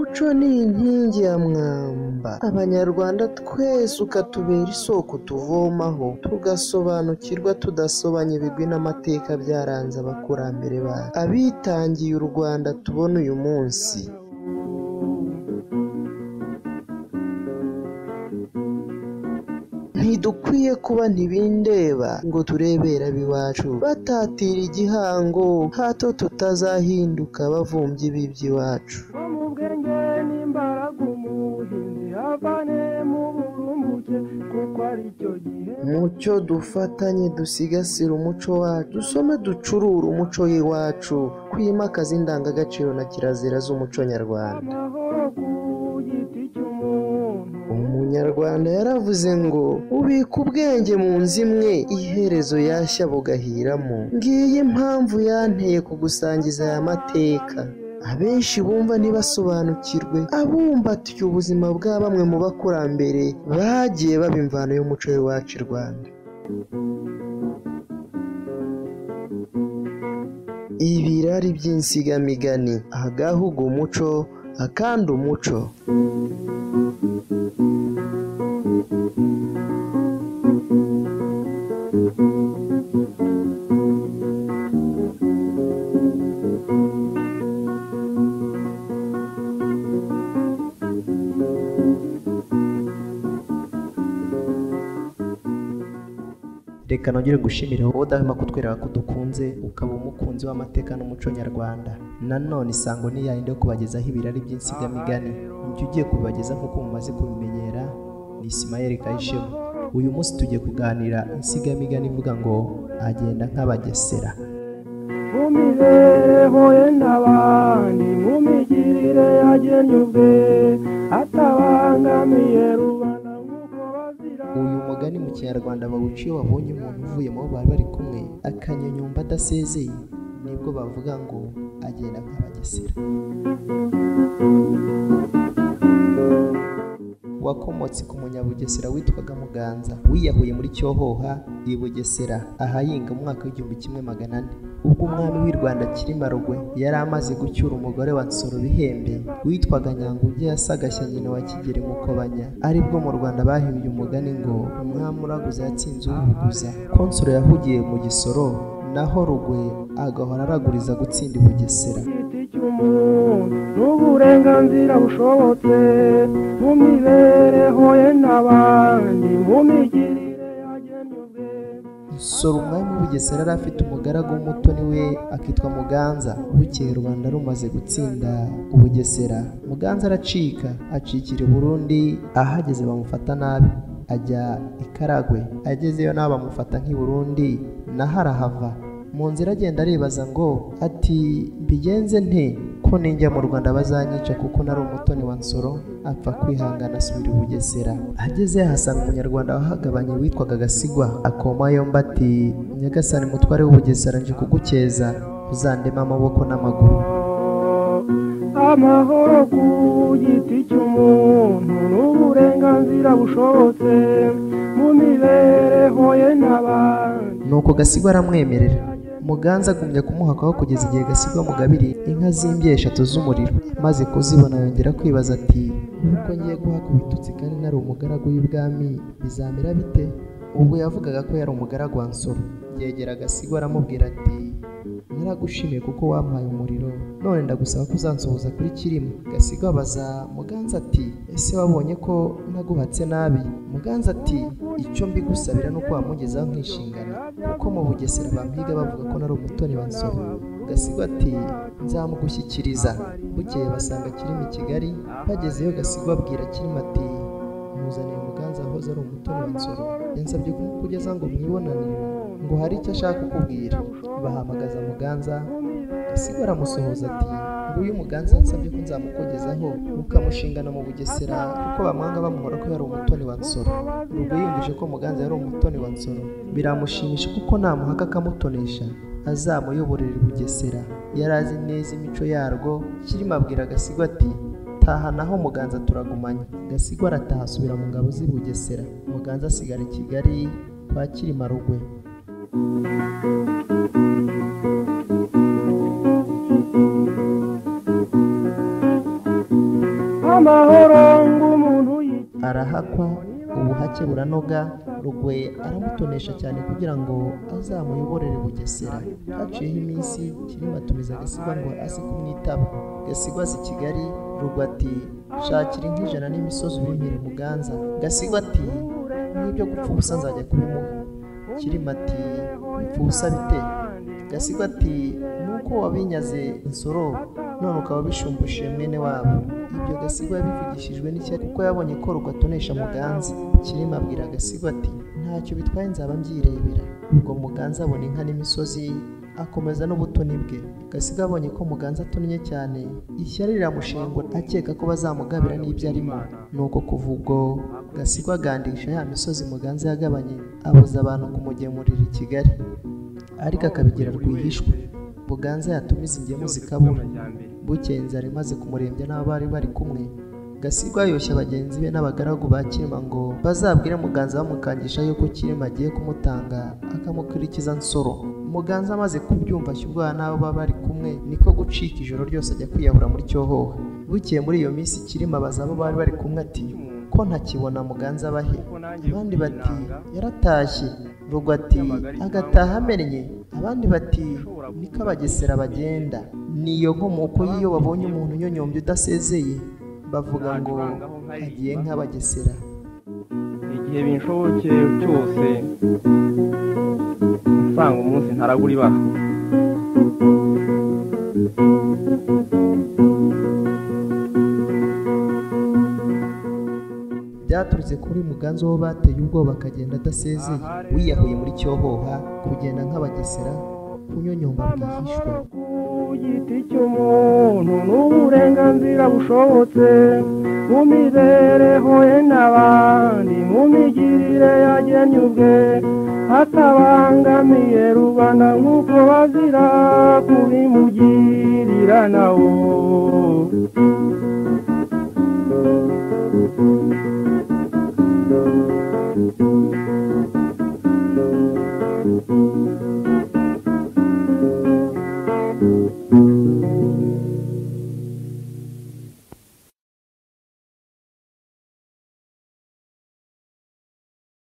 umuco ni inkingi ya mwamba abanyarwanda twese ukatubera isoko tuvomaho tugasobanukirwa tudasobanya ibigwi n'amateka byaranze abakurambere bacu abitangiye u Rwanda tubona uyu munsi. Ntidukwiye kuba ntibindeba ngo turebera abiwacu batatira igihango hato tutazahinduka bavumbye iby'iwacu. Mucyo dufatanye dusigasire umuco wacu dusome ducurure umuco w'iwacu kwimakaza indangagaciro na kirazira z'umuco nyarwanda. Umunyarwanda yaravuze ngo ubika ubwenge mu nzu imwe iherezo yashya bugahiramo. Ngiyi impamvu yanteye kugusangiza aya mateka. Abenshi bumva ntibasobanukirwe abumbatiye ubuzima bwa bamwe mu bakurambere bagiye baba imvano y'umuco w'iwacu i Rwanda. Ibirari by'insigamigani agahugu umuco akandi umuco. Reka nongere gushimira wowe udahwema kutwereka ko dukunze ukaba umukunzi w'amateka n'umuco nyarwanda. Nanone isango ni yayindi yo kubagezaho ibirari by'insigamigani. Njye ugiye kubibageza nk'uko mumaze kubimenyera ni Ismael Kayishema. Uyu munsi tugiye kuganira insigamigani ivuga ngo agenda nk'abagesera. Mu mibereho ye n'abandi mu migirire yagennye ubwe atabangamiye rubanda nk'uko bazira. Uyu mugani mu Kinyarwanda bawuca iyo babonye umuntu uvuye mu bo bari bari kumwe akanyonyomba adasezeye nibwo bavuga ngo agenda nk'abagesera. Wakomotse ku munyabugesera witwaga Muganza wiyahuye muri Cyohoha i Bugesera ahayinga mu mwaka w'1400 ubwo umwami w'i Rwanda Cyilima Rugwe yari amaze gucyura umugore wa Nsoro Bihembe witwaga Nyanguge yasagashya nyina wa Kigeli Mukobanya. Aribwo mu Rwanda bahimbye umugani ngo umwami uraguza yatsinze uwuhuguza. Ko Nsoro yahugiye mu Gisoro naho Rugwe agahora araguriza gutsinda i Bugesera. N'uburenganzira bushobotse mu mibereho ye n'abandi mu migirire yagennye ubwe. Nsoro umwami w'Ubugesera yari afite umugaragu w'umutoni we akitwa Muganza. Bukeye Rwanda rumaze gutsinda Ubugesera Muganza aracika acikira i Burundi. Ahageze bamufata nabi ajya i Karagwe. Agezeyo nabo bamufata nk'i Burundi naho arahava. Mu nzira agenda aribaza ngo ati mbigenze nte ko ninjya mu Rwanda bazanyica kuko nari umutoni wa Nsoro. Apfa kwihangana asubira i Bugesera. Ageze ahasanga umunyarwanda wahagabanye witwaga Gasigwa akoma yombi ati Nyagasani mutware w'Ubugesera nje kugukeza uzandema amaboko n'amaguru. Amahoro ku giti cy'umuntu n'uburenganzira bushobotse mu mibereho ye n'abandi. Nuko Gasigwa aramwemerera. Muganza agumya kumuhakaho kugeza igihe Gasigwa mugabiriye inka zimbye 3 z'umuriro. Maze kuzibona yongera kwibaza ati nuko ngiye guhaka ibitutsi kandi nari umugaragu w'ibwami bizamera bite? Ubwo yavugaga ko yari umugaragu wa Nsoro. Yegera Gasigwa aramubwira ati naragushimiye kuko wampaye umuriro none ndagusaba ko uzansohoza kuri Cyilima. Gasigwa abaza Muganza ati ese wabonye ko naguhatse nabi? Muganza ati icyo mbigusabira nuko wamugezaho nk'inshingano kuko mu Bugesera bampiga bavuga ko nari umutoni wa Nsoro. Gasigwa ati nzamugushyikiriza. Bukeye basanga Cyilima i Kigali. Bagezeyo Gasigwa abwira Cyilima ati muzaniye Muganza ahoze ari umutoni wa Nsoro yansabye kumukugeza ngo mwibonanire ngo hari icyo ashaka kukubwira. Bahamagaza Muganza. Gasigwa aramusohoza ati nguyu Muganza nsabye ko nzamukogezaho mukamushingana mu Bugesera kuko bamwanga bamuhora ko yari umutoni wa Nsoro. Ubwo yumvise ko Muganza yari umutoni wa Nsoro biramushimisha kuko namuhaka akamutonesha azamuyoborera i Bugesera. Yari azi neza imico yarwo. Cyilima abwira Gasigwa ati taha naho Muganza turagumanye. Gasigwa arataha asubira mu ngabo z'i Bugesera. Muganza asigara i Kigali kwa Cyilima Rugwe. amahoro ngo umuntu arahakwa ubuhake buranoga. Rugwe aramutonesha cyane kugira ngo azamuyoborere Bugesera. Haciyeho iminsi Kirima atumiza Gasigwa ngo aze kumwitaba. Gasigwa aza i Kigali. Rugwe ati shakira inka 100 n'imisozi ubimpere Muganza. Gasigwa ati n'ibyo gupfa ubusa nzajya kubimuha. Kirima ati gupfa ubusa bite? Gasigwa ati nuko wabinyaze insoro none ukaba bishumbushe mwene wabo. Ibyo Gasigwa yabivugishijwe n'ishyari kuko yabonye ko Rugwe atonesha Muganza. Kirima abwira Gasigwa ati ntacyo bitwaye nzaba mbyirebera. Ubwo Muganza abona inka n'imisozi akomeza n'ubutoni bwe. Gasigwa abonye ko Muganza atonnye cyane ishyari riramushengura akeka ko bazamugabira n'ibyo arimo. Nuko kuva ubwo Gasigwa agandisha ya misozi Muganza yagabanye abuza abantu kumugemurira i Kigali, ariko akabigira rwihishwa. Muganza yatumiza ingemu zikabura. Bukeye inzara imaze kumurembya n'abo bari bari kumwe, Gasigwa yoshya bagenzi be n'abagaragu ba Kirima ngo bazabwire Muganza bamukangisha yuko Kirima agiye kumutanga akamukurikiza Nsoro. Muganza amaze kubyumva ashyubwa n'abo baba bari kumwe, niko gucika ijoro ryose ajya kwiyahura muri Cyohoha. Bukeye muri iyo minsi Kirima abaza abo bari bari kumwe ati ko ntakibona Muganza abahe? Abandi bati yaratashye. Rugwe ati agataha amennye. Abandi bati niko Abagesera bagenda, niyo nkomoko y'iyo babonye umuntu unyonyombye udasezeye bavuga ngo agiye nk'Abagesera. igihe binshobokeye cyose nsanga umunsi ntaragura ibara. Byaturutse kuri Muganza wo bateye ubwoba akagenda adasezeye, wiyahuye muri Cyohoha, kugenda nk'Abagesera, kunyonyomba bwihishwa. Ku giti cy'umuntu n'uburenganzira bushobotse mu mibereho ye n'abandi, mu migirire yagennye ubwe atabangamiye rubanda nk'uko bazira kubimugirira nawo.